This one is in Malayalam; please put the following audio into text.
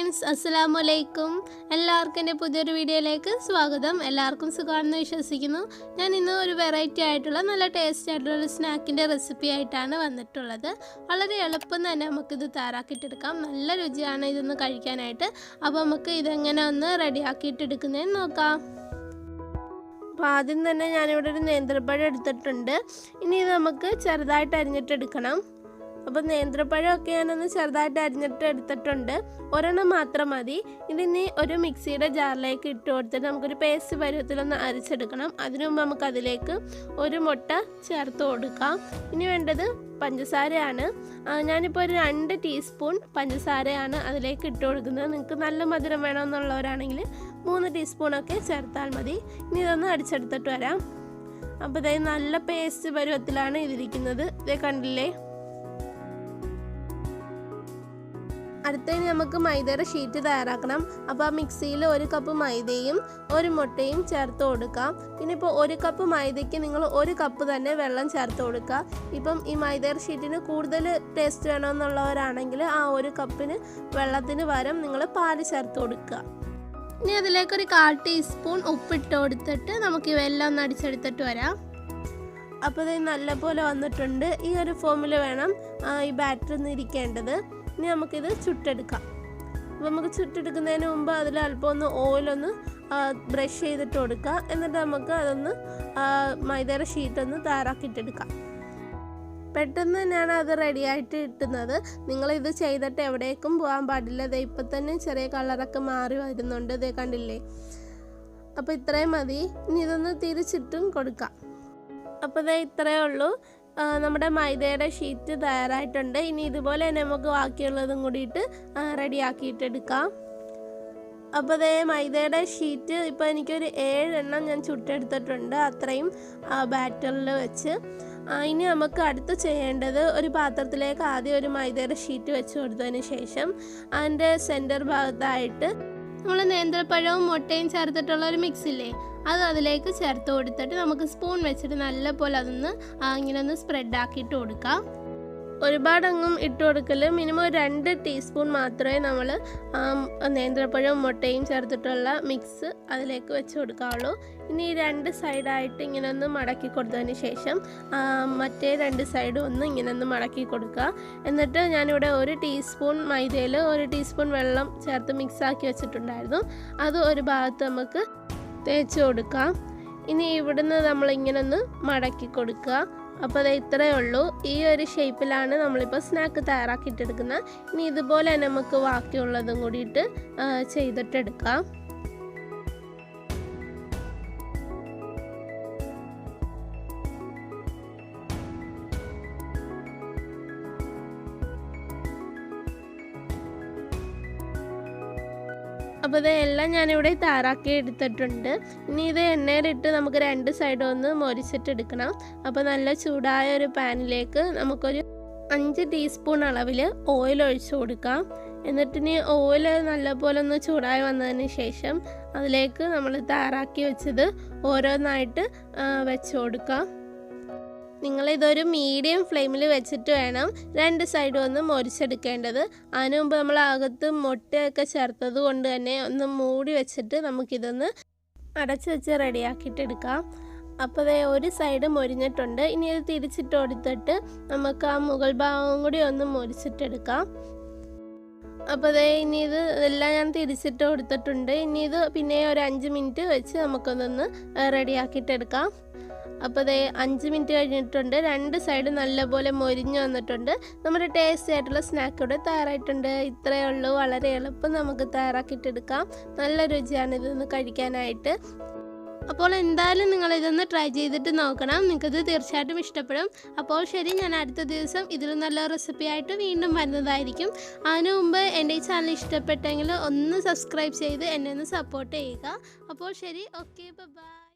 ഫ്രണ്ട്സ്, അസ്സലാമു അലൈക്കും. എല്ലാവർക്കും എൻ്റെ പുതിയൊരു വീഡിയോയിലേക്ക് സ്വാഗതം. എല്ലാവർക്കും സുഖമാണെന്ന് വിശ്വസിക്കുന്നു. ഞാൻ ഇന്ന് ഒരു വെറൈറ്റി ആയിട്ടുള്ള നല്ല ടേസ്റ്റ് ആയിട്ടുള്ള ഒരു സ്നാക്കിൻ്റെ റെസിപ്പി ആയിട്ടാണ് വന്നിട്ടുള്ളത്. വളരെ എളുപ്പം തന്നെ നമുക്കിത് തയ്യാറാക്കിയിട്ടെടുക്കാം. നല്ല രുചിയാണ് ഇതൊന്ന് കഴിക്കാനായിട്ട്. അപ്പോൾ നമുക്ക് ഇതെങ്ങനെ ഒന്ന് റെഡിയാക്കിയിട്ടെടുക്കുന്നതെന്ന് നോക്കാം. അപ്പോൾ ആദ്യം തന്നെ ഞാനിവിടെ ഒരു നേന്ത്രപ്പഴം എടുത്തിട്ടുണ്ട്. ഇനി ഇത് നമുക്ക് ചെറുതായിട്ട് അരിഞ്ഞിട്ടെടുക്കണം. അപ്പോൾ നേന്ത്രപ്പഴമൊക്കെ ഞാനൊന്ന് ചെറുതായിട്ട് അരിഞ്ഞിട്ട് എടുത്തിട്ടുണ്ട്. ഒരെണ്ണം മാത്രം മതി. ഇതിനി ഒരു മിക്സിയുടെ ജാറിലേക്ക് ഇട്ട് കൊടുത്തിട്ട് നമുക്കൊരു പേസ്റ്റ് പരുവത്തിലൊന്ന് അരിച്ചെടുക്കണം. അതിനു മുമ്പ് നമുക്കതിലേക്ക് ഒരു മുട്ട ചേർത്ത് കൊടുക്കാം. ഇനി വേണ്ടത് പഞ്ചസാരയാണ്. ഞാനിപ്പോൾ ഒരു 2 ടീസ്പൂൺ പഞ്ചസാരയാണ് അതിലേക്ക് ഇട്ട് കൊടുക്കുന്നത്. നിങ്ങൾക്ക് നല്ല മധുരം വേണമെന്നുള്ളവരാണെങ്കിൽ 3 ടീസ്പൂണൊക്കെ ചേർത്താൽ മതി. ഇനി ഇതൊന്ന് അടിച്ചെടുത്തിട്ട് വരാം. അപ്പോൾ ഇതേ നല്ല പേസ്റ്റ് പരുവത്തിലാണ് ഇതിരിക്കുന്നത്. ഇതേ കണ്ടില്ലേ. അടുത്തതിന് നമുക്ക് മൈദയുടെ ഷീറ്റ് തയ്യാറാക്കണം. അപ്പോൾ ആ മിക്സിയിൽ 1 കപ്പ് മൈദയും 1 മുട്ടയും ചേർത്ത് കൊടുക്കാം. പിന്നെ ഇപ്പോൾ 1 കപ്പ് മൈദയ്ക്ക് നിങ്ങൾ 1 കപ്പ് തന്നെ വെള്ളം ചേർത്ത് കൊടുക്കുക. ഇപ്പം ഈ മൈദയുടെ ഷീറ്റിന് കൂടുതൽ ടേസ്റ്റ് വേണമെന്നുള്ളവരാണെങ്കിൽ ആ 1 കപ്പിന് വെള്ളത്തിന് പകരം നിങ്ങൾ പാല് ചേർത്ത് കൊടുക്കുക. ഇനി അതിലേക്കൊരു 1/4 ടീസ്പൂൺ ഉപ്പിട്ട് കൊടുത്തിട്ട് നമുക്ക് ഇവയെല്ലാം ഒന്ന് അടിച്ചെടുത്തിട്ട് വരാം. അപ്പോൾ ഇത് നല്ലപോലെ വന്നിട്ടുണ്ട്. ഈ ഒരു ഫോമിൽ വേണം ഈ ബാറ്റർ ഒന്ന് ഇരിക്കേണ്ടത്. ഇനി നമുക്കിത് ചുട്ടെടുക്കാം. അപ്പോൾ നമുക്ക് ചുട്ടെടുക്കുന്നതിന് മുമ്പ് അതിൽ അല്പം ഒന്ന് ഓയിലൊന്ന് ബ്രഷ് ചെയ്തിട്ട് കൊടുക്കുക. എന്നിട്ട് നമുക്ക് അതൊന്ന് മൈദയുടെ ഷീറ്റൊന്ന് തയ്യാറാക്കിയിട്ടെടുക്കാം. പെട്ടെന്ന് തന്നെയാണ് അത് റെഡിയായിട്ട് കിട്ടുന്നത്. നിങ്ങളിത് ചെയ്തിട്ട് എവിടേക്കും പോകാൻ പാടില്ല. ഇത് ഇപ്പം തന്നെ ചെറിയ കളറൊക്കെ മാറി വരുന്നുണ്ട്. ഇതേ കണ്ടില്ലേ. അപ്പോൾ ഇത്രയും മതി. ഇനി ഇതൊന്ന് തിരിച്ചിട്ടും കൊടുക്കാം. അപ്പോൾ ഇതേ ഇത്രയേ ഉള്ളൂ. നമ്മുടെ മൈദയുടെ ഷീറ്റ് തയ്യാറായിട്ടുണ്ട്. ഇനി ഇതുപോലെ തന്നെ നമുക്ക് ബാക്കിയുള്ളതും കൂടിയിട്ട് റെഡിയാക്കിയിട്ടെടുക്കാം. അപ്പോൾ അതേ മൈദയുടെ ഷീറ്റ് ഇപ്പോൾ എനിക്കൊരു 7 എണ്ണം ഞാൻ ചുട്ടെടുത്തിട്ടുണ്ട്. അത്രയും ബാറ്ററിൽ വെച്ച്. ഇനി നമുക്ക് അടുത്ത് ചെയ്യേണ്ടത് ഒരു പാത്രത്തിലേക്ക് ആദ്യം ഒരു മൈദയുടെ ഷീറ്റ് വെച്ച് കൊടുത്തതിന് ശേഷം അതിൻ്റെ സെൻറ്റർ ഭാഗത്തായിട്ട് നമ്മൾ നേന്ത്രപ്പഴവും മുട്ടയും ചേർത്തിട്ടുള്ള ഒരു മിക്സില്ലേ, അത് അതിലേക്ക് ചേർത്ത് കൊടുത്തിട്ട് നമുക്ക് സ്പൂൺ വെച്ചിട്ട് നല്ലപോലെ അതൊന്ന് ഇങ്ങനെ ഒന്ന് സ്പ്രെഡ് ആക്കിയിട്ട് കൊടുക്കാം. ഒരുപാടങ്ങും ഇട്ട് കൊടുക്കൽ. മിനിമം 2 ടീസ്പൂൺ മാത്രമേ നമ്മൾ നേന്ത്രപ്പഴവും മുട്ടയും ചേർത്തിട്ടുള്ള മിക്സ് അതിലേക്ക് വെച്ച് കൊടുക്കാവുള്ളൂ. ഇനി 2 സൈഡായിട്ട് ഇങ്ങനെ ഒന്ന് മടക്കി കൊടുത്തതിന് ശേഷം മറ്റേ 2 സൈഡും ഒന്ന് ഇങ്ങനെ ഒന്ന് മടക്കി കൊടുക്കുക. എന്നിട്ട് ഞാനിവിടെ 1 ടീസ്പൂൺ മൈദയിൽ 1 ടീസ്പൂൺ വെള്ളം ചേർത്ത് മിക്സാക്കി വെച്ചിട്ടുണ്ടായിരുന്നു. അത് ഒരു ഭാഗത്ത് നമുക്ക് തേച്ച് കൊടുക്കാം. ഇനി ഇവിടുന്ന് നമ്മളിങ്ങനെ ഒന്ന് മടക്കി കൊടുക്കുക. അപ്പോൾ അത് ഇത്രയേ ഉള്ളൂ. ഈ ഒരു ഷേപ്പിലാണ് നമ്മളിപ്പോൾ സ്നാക്ക് തയ്യാറാക്കിയിട്ടെടുക്കുന്നത്. ഇനി ഇതുപോലെ നമുക്ക് ബാക്കിയുള്ളതും കൂടിയിട്ട് ചെയ്തിട്ടെടുക്കാം. അപ്പോൾ ഇതെല്ലാം ഞാനിവിടെ തയ്യാറാക്കി എടുത്തിട്ടുണ്ട്. ഇനി ഇത് എണ്ണയിലിട്ട് നമുക്ക് 2 സൈഡും ഒന്ന് മൊരിച്ചിട്ടെടുക്കണം. അപ്പോൾ നല്ല ചൂടായ ഒരു പാനിലേക്ക് നമുക്കൊരു 5 ടീസ്പൂൺ അളവിൽ ഓയിൽ ഒഴിച്ചു കൊടുക്കാം. എന്നിട്ടിനി ഓയിൽ നല്ലപോലെ ഒന്ന് ചൂടായി വന്നതിന് ശേഷം അതിലേക്ക് നമ്മൾ തയ്യാറാക്കി വെച്ചത് ഓരോന്നായിട്ട് വെച്ച് കൊടുക്കാം. നിങ്ങളിതൊരു മീഡിയം ഫ്ലെയിമിൽ വെച്ചിട്ട് വേണം 2 സൈഡും ഒന്ന് മൊരിച്ചെടുക്കേണ്ടത്. അതിന് മുമ്പ് നമ്മൾ അകത്ത് മുട്ടയൊക്കെ ചേർത്തത് കൊണ്ട് തന്നെ ഒന്ന് മൂടി വെച്ചിട്ട് നമുക്കിതൊന്ന് അടച്ച് വെച്ച് റെഡിയാക്കിയിട്ടെടുക്കാം. അപ്പോൾ അതേ ഒരു സൈഡ് മൊരിഞ്ഞിട്ടുണ്ട്. ഇനി ഇത് തിരിച്ചിട്ട് കൊടുത്തിട്ട് നമുക്ക് ആ മുകൾ ഭാഗം കൂടി ഒന്ന് മൊരിച്ചിട്ടെടുക്കാം. അപ്പോൾ അതേ ഇനി ഇതെല്ലാം ഞാൻ തിരിച്ചിട്ട് കൊടുത്തിട്ടുണ്ട്. ഇനി ഇത് പിന്നെ ഒരു 5 മിനിറ്റ് വെച്ച് നമുക്കൊന്നൊന്ന് റെഡിയാക്കിയിട്ടെടുക്കാം. അപ്പോൾ അതേ 5 മിനിറ്റ് കഴിഞ്ഞിട്ടുണ്ട്. 2 സൈഡ് നല്ലപോലെ മൊരിഞ്ഞ് വന്നിട്ടുണ്ട്. നമ്മുടെ ടേസ്റ്റി ആയിട്ടുള്ള സ്നാക്ക് ഇവിടെ തയ്യാറായിട്ടുണ്ട്. ഇത്രയേ ഉള്ളൂ. വളരെ എളുപ്പം നമുക്ക് തയ്യാറാക്കിയിട്ടെടുക്കാം. നല്ല രുചിയാണ് ഇതൊന്ന് കഴിക്കാനായിട്ട്. അപ്പോൾ എന്തായാലും നിങ്ങളിതൊന്ന് ട്രൈ ചെയ്തിട്ട് നോക്കണം. നിങ്ങൾക്കത് തീർച്ചയായിട്ടും ഇഷ്ടപ്പെടും. അപ്പോൾ ശരി, ഞാൻ അടുത്ത ദിവസം ഇതിലും നല്ല റെസിപ്പി ആയിട്ട് വീണ്ടും വരുന്നതായിരിക്കും. അതിനു മുമ്പ് എൻ്റെ ഈ ചാനൽ ഇഷ്ടപ്പെട്ടെങ്കിൽ ഒന്ന് സബ്സ്ക്രൈബ് ചെയ്ത് എന്നെ ഒന്ന് സപ്പോർട്ട് ചെയ്യുക. അപ്പോൾ ശരി, ഓക്കെ, ബൈ.